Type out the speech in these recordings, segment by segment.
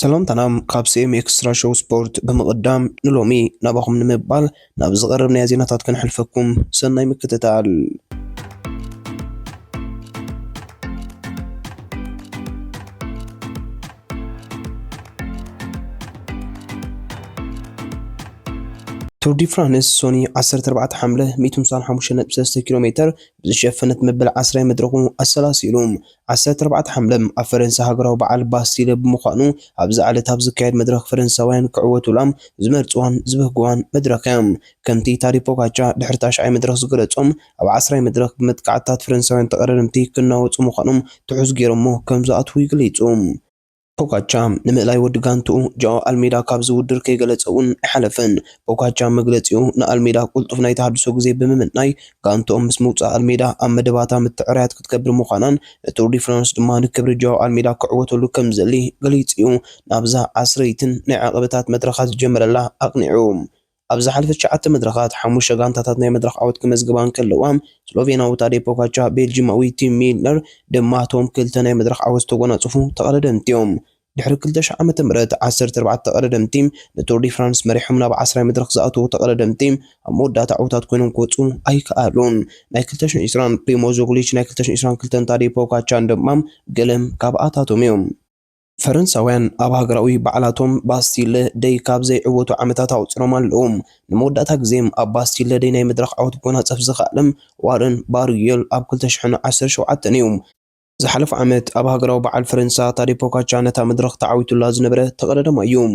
سلام تنام كابسيم إكسترا شو سبورت بمقدام نلومي نباخم نمبال نبز غرب نيازينا تاتكن حلفكم سنة مكتتال تور دي فرانس سوني 14 حملة 155.3 كيلومتر بزشفنت مبل 10 مدرقو السلاسيلوم 14 حملة ኣብ فرنسا هاجراو بعل باستيل بمخانو أبز على تابز كايد مدرق فرنساوين كعوتو لام زمرتوان زبهقوان مدركام كمتي تاري بوكاتشا دحرتاش أي مدرق زقرتهم أو 10 مدرق متقعتات فرنساوين تقررمتي كناوتو مخانوم تحوز جيرمو كم زاتو يقليتهم بوكاتشام نملاي ودغانتو جو الميدا كاب زودر كيغلصون حلفن بوكاتشام مغلصيو نالميدا قلطف ناي تحدثو غزي بممناي كانتو مس موصا الميدا ام مدباتا متعريات كتكبر مخانان تور دي فرانس دما نكبر جو الميدا كعوتو كم زلي غليصيو نابزا عصريتن ناي عقبتات مدرخات جمرلا اقنعوم أبز حلفت شعات مدرخات حموش غانتات ناي مدرخ عود كمزغبان كلوام سلوفينا وتاري بوكاتشا بيلجيماوي تيم ميلنر دماتهم كلتا ناي مدرخ عوز تغناصفو تقلدنتيوم دحر كلتش عامة مرات 14 تقدم تيم نتور دي فرانس مريحهم ناب 10 مدرخ زاتو تقدم تيم مودة تعوتات كوينهم كوتسو أي كأهلون ناي كلتش إسران بريمو زوغليش ناي كلتش إسران كلتن تاري بوكاتشان دمام قلم كابعاتاتهم يوم فرنساوያን ኣብ ሃገራዊ በዓላቶም ባስቲለ ደይ ካብ ዘይዕወቱ ዓመታት ኣውፅሮም ኣለዎም ንመወዳእታ ግዜም ኣብ ባስቲለ ደይ ናይ መድረኽ ዓወት ጎናፀፍ ዝኽኣለም ዋረን ባርየል ኣብ 2017 እዮም ዝሓለፈ ዓመት ኣብ ሃገራዊ በዓል ፈረንሳ ታዲ ፖጋቻ ነታ መድረኽ ተዓዊቱላ ዝነበረ ተቐዳዳማ እዮም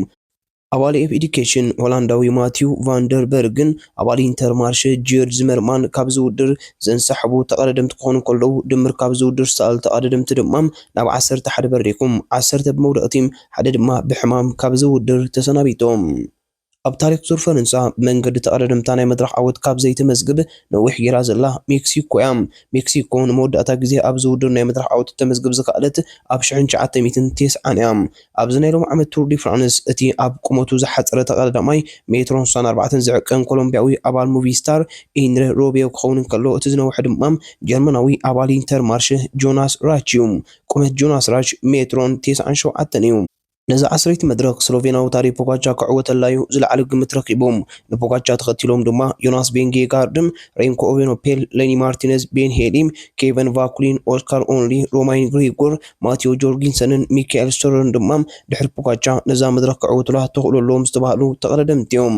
أبالي إف إديكيشن هولنداوي ماتيو فاندربرغن أبالي إنترمارش جيرج زمرمان كابزودر زنسحبو تقدم تكون كله دمر كابزودر سأل تقدم تدمم ناب 10 حد بريكم 10 بمودقتيم حد ما بحمام كابزودر تسنابيتهم ኣብ ታሪክ ዙር ፈረንሳ መንገዲ ተቐዳድም ታናይ መድረኽ ዓወት ካብ ዘይተመዝግብ ነዊሕ ጌራ ዘላ ሜክሲኮ እያ ሜክሲኮ ንመወዳእታ ግዜ ኣብ ዝውድር ናይ መድረኽ ዓወት ተመዝግብ ዝኽኣለት ኣብ 1990 እያ ኣብዚ ናይ ሎም ዓመት ቱር ዲ ፍራንስ እቲ ኣብ ቁመቱ ዝሓፀረ ተቐዳዳማይ ሜትሮ 64 ዝዕቀን ኮሎምቢያዊ ኣባል ሙቪስታር ኢንረ ሮቤዮ ክኸውን ከሎ እቲ ዝነውሕ ድማ ጀርመናዊ ኣባል ኢንተር ማርሽ ጆናስ ራች እዩ ቁመት ጆናስ ራች ሜትሮን 97 እዩ ነዛ ዓስረይቲ መድረኽ ስሎቬናዊ ታሪ ፖጋቻ ክዕወተላዩ ዝለዓለ ግምት ረኺቦም ንፖጋቻ ተኸቲሎም ድማ ዮናስ ቤንጌጋርድም ሬንኮ ኦቬኖፔል ሌኒ ማርቲነዝ ቤን ሄሊም ኬቨን ቫኩሊን ኦስካር ኦንሊ ሮማይን ግሪጎር ማቴዎ ጆርጊንሰንን ሚካኤል ስቶረርን ድማ ድሕሪ ፖጋቻ ነዛ መድረኽ ክዕወቱላ ተኽእለሎም ዝተባሃሉ ተቐዳደምቲ እዮም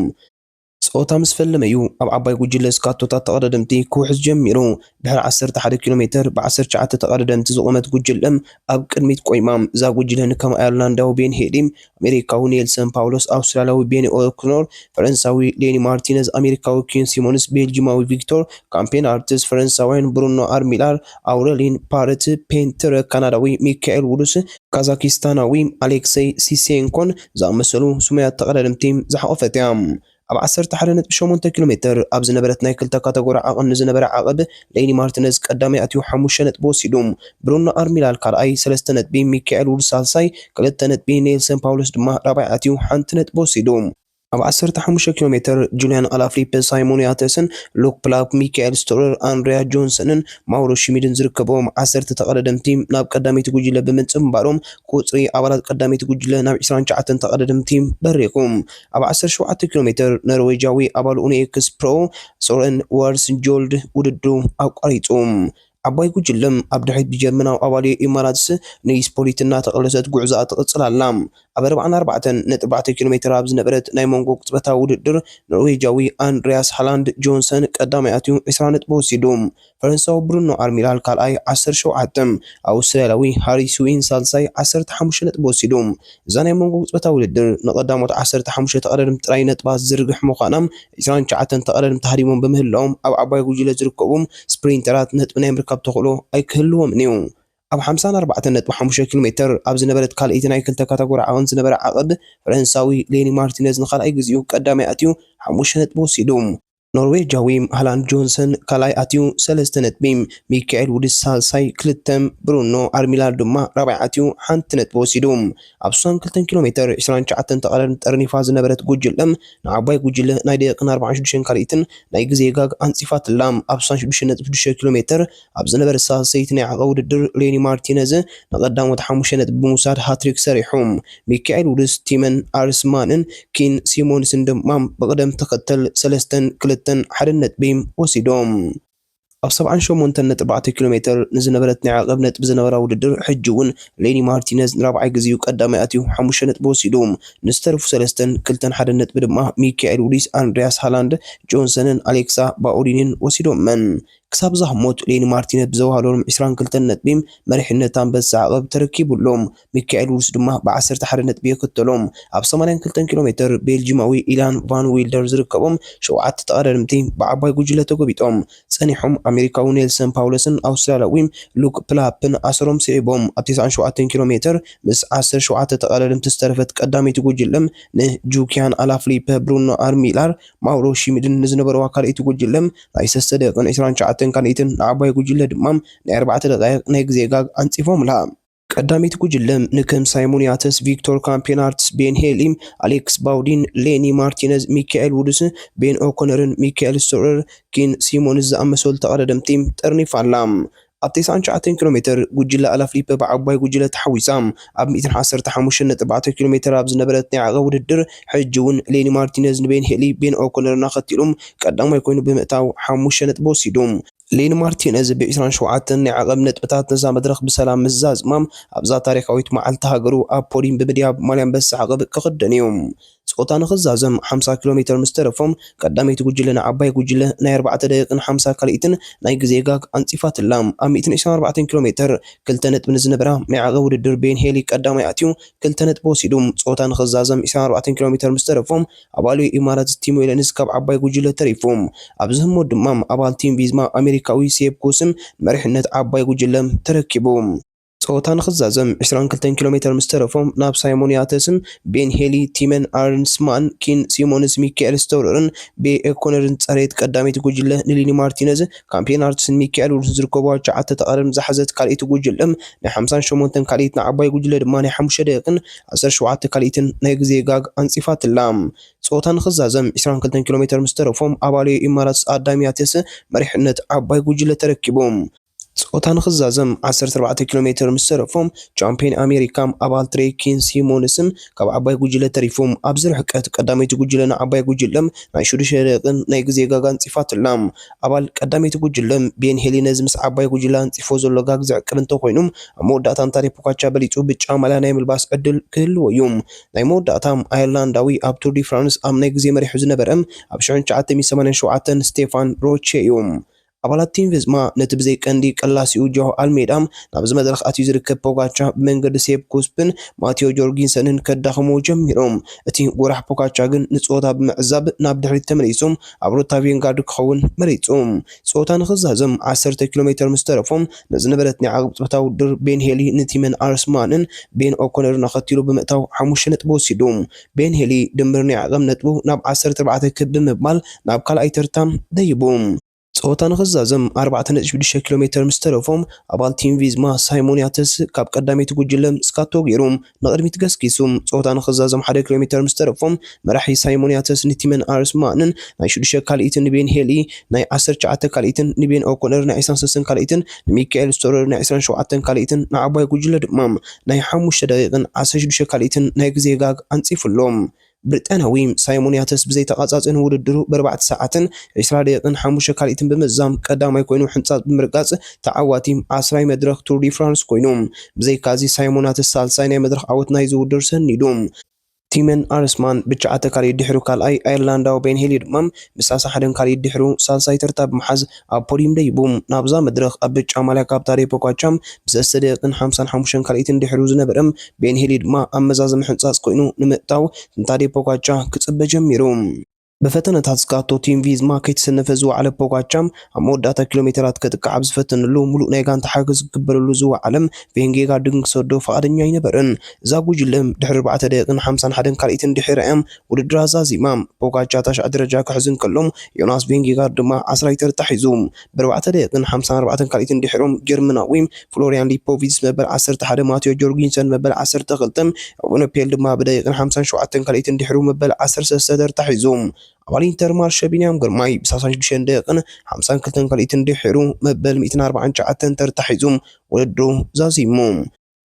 ጾታ ምስ ፈለመዩ ኣብ ዓባይ ጉጅለ ስካቶታት ተቐዳደምቲ ክውሕዝ ጀሚሩ ድሕሪ 11 ኪሎሜትር ብ19 ተቐዳደምቲ ዝቆመት ጉጅለም ኣብ ቅድሚት ቆይማ እዛ ጉጅለ ንከም ኣየርላንዳዊ ቤን ሄሊም ኣሜሪካዊ ኔልሰን ፓውሎስ ኣውስትራልያዊ ቤኒ ኦክኖር ፈረንሳዊ ሌኒ ማርቲነዝ ኣሜሪካዊ ኪን ሲሞንስ ቤልጂማዊ ቪክቶር ካምፔን አርቲስት ፈረንሳዊን ብሩኖ አርሚላር አውሬሊን ፓረት ፔንተር ካናዳዊ ሚካኤል ውዱስ ካዛኪስታናዊ አሌክሴይ ሲሴንኮን ዝኣመሰሉ ሱመያት ተቐዳደምቲ ዝሓቆፈት እያ ኣብ 11.8 ኪሎሜትር ኣብ ዝነበረት ናይ ክልተ ካቴጎሪ ዓቐን ዝነበረ ዓቐብ ሌኒ ማርቲነዝ ቀዳማይ ኣትዩ 5 ነጥቢ ወሲዱ ብሩኖ አርሚላል ካልኣይ 3 ነጥቢ ሚካኤል ውዱስ ሳልሳይ 2 ነጥቢ ኔልሰን ፓውሎስ ድማ ራብዓይ ኣትዩ 1 ነጥቢ ወሲዱ ኣብ 15 ኪሎሜትር ጁሊያን አላፍሊፕ ሳይሞን ያተስን ሉክ ፕላክ ሚካኤል ስቶረር አንድሪያ ጆንሰንን ማውሮ ሽሚድን ዝርከቦም 10 ተቐዳደምቲ ናብ ቀዳሚት ጉጅለ ብምጽምባሮም ቁጽሪ ኣባላት ቀዳሚት ጉጅለ ናብ 29 ተቐዳደምቲ በሪኩም ኣብ 17 ኪሎሜትር ኖርዌጃዊ ኣባል ኡኒኤክስ ፕሮ ሶረን ዋርስ ጆልድ ውድድሩ ኣቋሪጹም ዓባይ ጉጅለም ኣብ ድሕሪት ብጀርመናዊ ኣባል ኢማራትስ ንስፖሊትና ተቐለሰት ጉዕዞ ትቕጽላላ ኣብ 44.4 ኪሎሜትር ኣብ ዝነበረት ናይ ሞንጎ ቅጽበታዊ ውድድር ኖርዌጃዊ አንድሪያስ ሃላንድ ጆንሰን ቀዳማይ ኣትዩ 20 ነጥቢ ወሲዱ ፈረንሳዊ ብሩኖ አርሚላል ካልኣይ 17 ኣውስትራልያዊ ሃሪስ ዊን ሳልሳይ 15 ነጥቢ ወሲዱ እዛ ናይ ሞንጎ ቅጽበታዊ ውድድር ንቐዳሞት 15 ተቐዳደምቲ ጥራይ ነጥባት ዝርግሕ ምዃኖም 29 ተቐዳደምቲ ተሃዲሞም በምህላዎም ኣብ ዓባይ ጉጅለ ዝርከቡም ስፕሪንተራት ነጥቢ ናይ ምርካብ ተኽእሎ ኣይክህልዎም እዩ ኣብ 54.5 ኪሎሜትር ኣብ ዝነበረት ካልአይቲ ናይ ክልተ ካቴጎሪ ዓቐን ዝነበረ ዓቐብ ፈረንሳዊ ሌኒ ማርቲነዝ ንኻልኣይ ግዚኡ ቀዳማይ ኣትዩ 5 ነጥቢ ወሲዱ ኖርዌጃዊ ሃላንድ ጆንሰን ካልኣይ ኣትዩ 3 ነጥቢ ሚካኤል ውድስ ሳልሳይ 2 ብሩኖ ኣርሚላር ድማ ራብዓይ ኣትዩ 1 ነጥቢ ወሲዱ ኣብ 62 ኪሎ ሜትር 29 ተቐዳድም ጠርኒፋ ዝነበረት ጉጅለ ንዓባይ ጉጅለ ናይ ደቂቕን 46 ካልኢትን ናይ ግዜ ጋግ ኣንፂፋትላ ኣብ 66.6 ኪሎ ሜትር ኣብ ዝነበረ ሳልሰይቲ ናይ ዓቐ ውድድር ሌኒ ማርቲነዝ ንቐዳሞት 5 ነጥቢ ብምውሳድ ሃትሪክ ሰሪሑ ሚካኤል ውድስ ቲመን ኣርስማንን ኪን ሲሞንስን ድማ ብቅደም ተኸተል 3-2 ሓደ ነጥቢ ወሲዶም ኣብ 78.4 ኪሎ ሜትር ንዝነበረት ናይ ዓቐብ ነጥቢ ዝነበራ ውድድር ሕጂ እውን ሌኒ ማርቲነዝ ንራብዓይ ግዚኡ ቀዳማይ ኣትዩ 5 ነጥቢ ወሲዱ ንዝተረፉ 3-2 ሓደ ነጥቢ ድማ ሚካኤል ውዲስ ኣንድሪያስ ሃላንድ ጆንሰንን ኣሌክሳ ባኡሊንን ወሲዶመን ክሳብ ዛህሞት ሌኒ ማርቲነዝ ብዘዋህሎም 22 ነጥቢ መሪሕነት ኣንበሳ ዓቐብ ተረኪቡሎም ሚካኤል ውዲስ ድማ ብ11 ነጥቢ የክተሎም ኣብ 82 ኪሎ ሜትር ቤልጂማዊ ኢላን ቫን ዊልደር ዝርከቦም 7 ተቐዳድምቲ ብዓባይ ጉጅለ ተጎቢጦም ጸኒሖም ኣሜሪካዊ ኔልሰን ፓውለስን ኣውስትራልያዊ ሉክ ፕላፕን ኣሰሮም ስዒቦም ኣብ 97 ኪሎ ሜትር ምስ 17 ተቐዳድምቲ ዝተረፈት ቀዳመይቲ ጉጅለም ንጁኪያን ኣላፍሊፐ ብሩኖ ኣርሚላር ማውሮ ሺሚድን ንዝነበረዋ ካልእቲ ጉጅለም ናይ 3 ደቂቕን 29 ካልኢትን ንዓባይ ጉጅለ ድማ ናይ 4 ደቂቕ ናይ ግዜ ጋግ ኣንፂፎምላ ቀዳሚት ጉጅለ ንከም ሳይሞን ያተስ ቪክቶር ካምፔናርትስ ቤን ሄሊም ኣሌክስ ባውዲን ሌኒ ማርቲነዝ ሚካኤል ውድስ ቤን ኦኮነርን ሚካኤል ስቶረር ኪን ሲሞንስ ዝኣመሰሉ ተቐዳድምቲ ጠርኒፋላ ኣብ 99 ኪሎ ሜትር ጉጅለ ኣላፍሊፐ ብዓባይ ጉጅለ ተሓዊሳ ኣብ 115.4 ኪሎ ሜትር ኣብ ዝነበረት ናይ ዓቐብ ውድድር ሕጂ እውን ሌኒ ማርቲነዝ ንቤን ሄሊ ቤን ኦኮነርና ኸቲሎም ቀዳማይ ኮይኑ ብምእታው 5 ነጥቢ ወሲዱ ሌኒ ማርቲነዝ ብ27 ናይ ዓቐብ ነጥብታት ነዛ መድረኽ ብሰላም ምዛዝማም ኣብዛ ታሪኻዊት መዓልቲ ሃገሩ ኣብ ፖዲም ብምድያብ ማልያ ኣንበሳ ዓቐብ ክኽደን እዮም ጾታ ንኽዛዘም 50 ኪሎ ሜትር ምስ ተረፎም ቀዳመይቲ ጉጅለ ንዓባይ ጉጅለ ናይ 4 ደቂቕን 50 ካልኢትን ናይ ግዜ ጋግ ኣንፂፋትላ ኣብ 124 ኪሎ ሜትር 2 ነጥቢ ንዝነበራ ናይ ዓቐብ ውድድር ቤን ሄሊ ቀዳማይ ኣትዩ 2 ነጥቢ ወሲዱ ጾታ ንኽዛዘም 24 ኪሎ ሜትር ምስ ተረፎም ኣባሉ ኢማራት ቲም ዌለንስ ካብ ዓባይ ጉጅለ ተሪፎም ኣብዚ ህሞት ድማ ኣባል ቲም ቪዝማ ኣሜሪካዊ ሴፕ ኮስም መሪሕነት ዓባይ ጉጅለ ተረኪቡ ጾታ ንኽዛዘም 22 ኪሎ ሜትር ምስ ተረፎም ናብ ሳይሞን ያተስን ቤን ሄሊ ቲመን ኣርንስማን ኪን ሲሞንስ ሚካኤል ስቶረርን ቤ ኤኮነርን ጸሬት ቀዳሚት ጉጅለ ንሌኒ ማርቲነዝ ካምፔናርትስን ሚካኤል ውድስ ዝርከቡ 9 ተቐዳድም ዝሓዘት ካልኢት ጉጅለ ናይ 58 ካልኢት ንዓባይ ጉጅለ ድማ ናይ 5 ደቂቕን 17 ካልኢትን ናይ ግዜ ጋግ ኣንፂፋትላ ጾታ ንኽዛዘም 22 ኪሎ ሜትር ምስ ተረፎም ኣባሉ ኢማራትስ ኣዳም ያተስ መሪሕነት ዓባይ ጉጅለ ተረኪቦም ጾታ ንኽዛዘም 14 ኪሎ ሜትር ምስ ተረፎም ቻምፒዮን ኣሜሪካ ኣባል ትሬይ ኪን ሲሞንስን ካብ ዓባይ ጉጅለ ተሪፎም ኣብዚ ርሕቀት ቀዳመይቲ ጉጅለ ንዓባይ ጉጅለ ናይ 6 ደቂቕን ናይ ግዜ ጋግ ኣንፂፋትላ ኣባል ቀዳመይቲ ጉጅለ ቤን ሄሊ ነዚ ምስ ዓባይ ጉጅለ ኣንፂፎ ዘሎ ጋግ ዝዕቅብ እንተኾይኑ ኣብ መወዳእታ ታሪክ ፖጋቻ በሊጹ ብጫ ማልያ ናይ ምልባስ ዕድል ክህልዎ እዩ ናይ መወዳእታ ኣየርላንዳዊ ኣብ ቱር ዲ ፍራንስ ኣብ ናይ ግዜ መሪሑ ዝነበረ ኣብ 1987 ስቴፋን ሮቼ እዩ ኣባላት ቲም ቪዝማ ነቲ ብዘይ ቀንዲ ቀላሲኡ ጆ ኣልሜዳ ናብዚ መድረኽ ኣትዩ ዝርከብ ፖጋቻ ብመንገዲ ሴፕ ኩስፕን ማቴዮ ጆርጊንሰንን ከዳኽሙ ጀሚሮም እቲ ጎራሕ ፖጋቻ ግን ንጾታ ብምዕዛብ ናብ ድሕሪት ተመሊሶም ኣብ ሮታ ቬንጋርድ ክኸውን መሪጹ ጾታ ንኽዛዘም 10 ኪሎ ሜትር ምስ ተረፎም ንዝነበረት ናይ ዓቕብ ፀወታ ውድድር ቤን ሄሊ ንቲመን ኣርስማንን ቤን ኦኮነርን ኣኸቲሉ ብምእታው 5 ነጥቢ ወሲዱ ቤን ሄሊ ድምር ናይ ዓቐብ ነጥቡ ናብ 14 ክብ ብምባል ናብ ካልኣይ ተርታ ደይቡ ጾታ ንኽዛዘም 4.6 ኪሎ ሜትር ምስ ተረፎም ኣባል ቲም ቪዝማ ሳይሞን ያተስ ካብ ቀዳመይቲ ጉጅለ ስካቶ ገይሮም ንቕድሚት ገስኪሱም ጾታ ንኽዛዘም 1 ኪሎ ሜትር ምስ ተረፎም መራሒ ሳይሞን ያተስ ንቲመን ኣርስማንን ናይ 6 ካልኢትን ንቤን ሄሊ ናይ 19 ካልኢትን ንቤን ኦኮነር ናይ 23 ካልኢትን ንሚካኤል ስቶረር ናይ 27 ካልኢትን ንዓባይ ጉጅለ ድማ ናይ 5 ደቂቕን 16 ካልኢትን ናይ ግዜ ጋግ ኣንፂፍሎም ብሪጣንያዊ ሳይሞን ያተስ ብዘይ ተቓጻጽን ውድድሩ ብ4 ሰዓትን 20 ደቂቕን 5 ካልኢትን ብምዛም ቀዳማይ ኮይኑ ሕንጻጽ ብምርጋጽ ተዓዋቲ 10 መድረኽ ቱር ዲ ፍራንስ ኮይኑ ብዘይካዚ ሳይሞን ያተስ ሳልሳይ ናይ መድረኽ ዓወት ናይ ዝውድር ሰኒዱ ቲመን ኣርስማን ብቻዓተ ካልኢት ድሕሩ ካልኣይ ኣየርላንዳዊ ቤን ሄሊ ድማ ብ31 ካልኢት ድሕሩ ሳልሳይ ተርታ ብምሓዝ ኣብ ፖዲየም ደይቡ ናብዛ መድረኽ ኣብ ብጫ ማልያ ካብ ታሪክ ፖጋቻ ብ3 ደቂቕን 55 ካልኢትን ድሕሩ ዝነበረ ቤን ሄሊ ድማ ኣብ መዛዘሚ ሕንጻጽ ኮይኑ ንምእታው ታሪክ ፖጋቻ ክጽበ ጀሚሩ بفتنة هتسكاتو تيم فيزما كيتسنف زوعل بوغاتشام موداتا كيلومترات كتكعب زفتنلو ملو نيغان تحاجز كبرلو زوعلم بينجيغا دنگ سودو فقدنيا ينبرن زاغو جلم دحر 4 دقيقة 51 كاليتن دحرام ودرا زازيمام بوغاتشا تاش ادرجا كحزن كلهم يوناس بينجيغا دما 10 تحيزوم ب 4 دقيقة 54 كاليتن دحروم جرمناويم فلوريان ليبوفيتس مبل 10 حدا ماتيو جورجينسن مبل 10 تغلطم ونبيل دما بدقيقة 57 كاليتن دحروم مبل 10 سدر تحيزوم أولي إنتر مارشا بينام قرماي بساسان جشان دقيقة 52 كاليتن دحرو مبل 240 شعاتن ترتحيزوم ولدرو زازيموم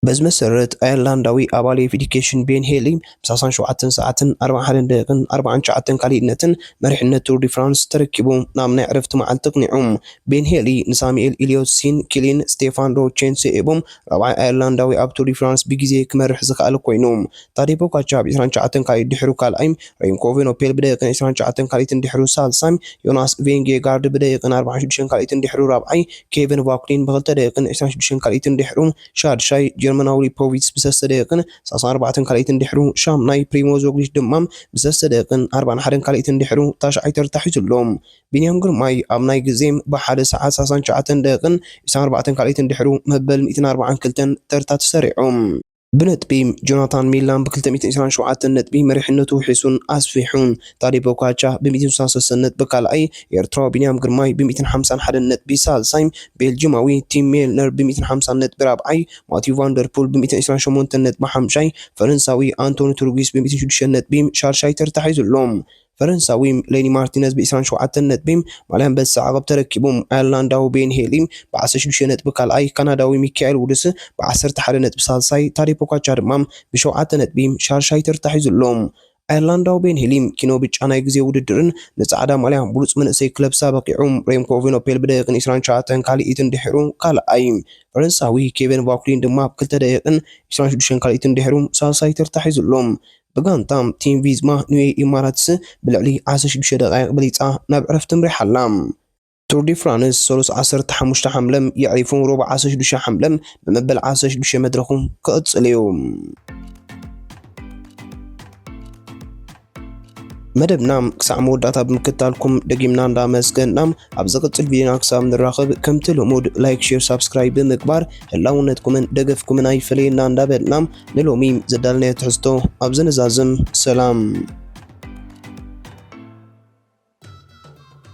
بز مسرت ايرلانداوي ابالي فيديكيشن بين هيلي بساسان شوعتن ساعتن 41 دقيقة 40 شعاتن كالينتن مرحنة تور دي فرانس تركبوا نامنا عرفت مع التقنيعهم بين هيلي نساميل إليوسين كيلين ستيفان رو تشينسي إبوم ربع ايرلانداوي اب تور دي فرانس بيجيزي كمرح زخال كوينوم تاريبو كاتشاب 20 شعاتن كالي دحرو كالايم رينكوفين وبيل بدقيقة 20 شعاتن كاليتن دحرو سالسام يوناس فينجي غارد بدقيقة 24 كاليتن دحرو رابعي كيفن فاكلين بغلطة دقيقة 22 كاليتن دحرو شاد شاي جرمناوي بوفيتس بساسة دقيقة 4 كاليتن دحرو شام ناي بريمو زوغليش دمام بساسة دقيقة 41 كاليتن دحرو تاش عيتر تحيز اللوم بنيام قرماي أمناي قزيم بحادة ساعات 9 دقيقة 4 كاليتن دحرو مهبل 240 كلتن ترتات سريعهم بنت بيم جوناثان ميلان بكل 227 نت بيم مرحنته حسون أسفحون طاري بوكاتشا ب 236 نت بكالاي يرترا بنيام قرماي ب 250 حد نت بيسال سايم بيلجماوي تيم ميلنر ب 250 نت برابعي ماتيو فاندربول ب 228 نت بحمشاي فرنساوي أنتوني تروغيس ب 206 نت بيم شارشاي ترتحيز اللوم فرنساوي ليني مارتينيز ب 27 نت بيم مالهم بس عقب تركبهم ايرلنداو بين هيليم ب 10 نت بكالاي كنداوي ميكائيل ودس ب 10 نت بسالساي تاري بوكاتشا دمام ب7 نت بيم شارشاي ترتحيز اللوم ايرلنداو بين هيليم كينو بچاناي غزي وددرن نصعدا ماليام بلوص منسي كلب سابقيعوم ريمكوفينو بيل بدقيقة 29 كاليتن دحرو كالاي فرنساوي كيفن فاكلين دما ب 2 دقيقة 26 كاليتن دحرو سالساي ترتحيز اللوم بغانتام تيم فيزما نوي إماراتس بلعلي 16 دقائق بليطة ناب عرفت مريح اللام تور دي فرانس سولوس 15 حملم يعرفون ربع 16 حملم بمبل 16 مدرخهم كأتص اليوم مدبنام كسع موداتا بمكتالكم دقيمنا ندامسكنام أبزقت الفيديو كسام نراخب كم تلومود لايك شير سبسكرايب بمكبار هلاونتكم دقفكم ناي فلينا ندابلنام نلوميم زدالنا تحستو أبزن زازم سلام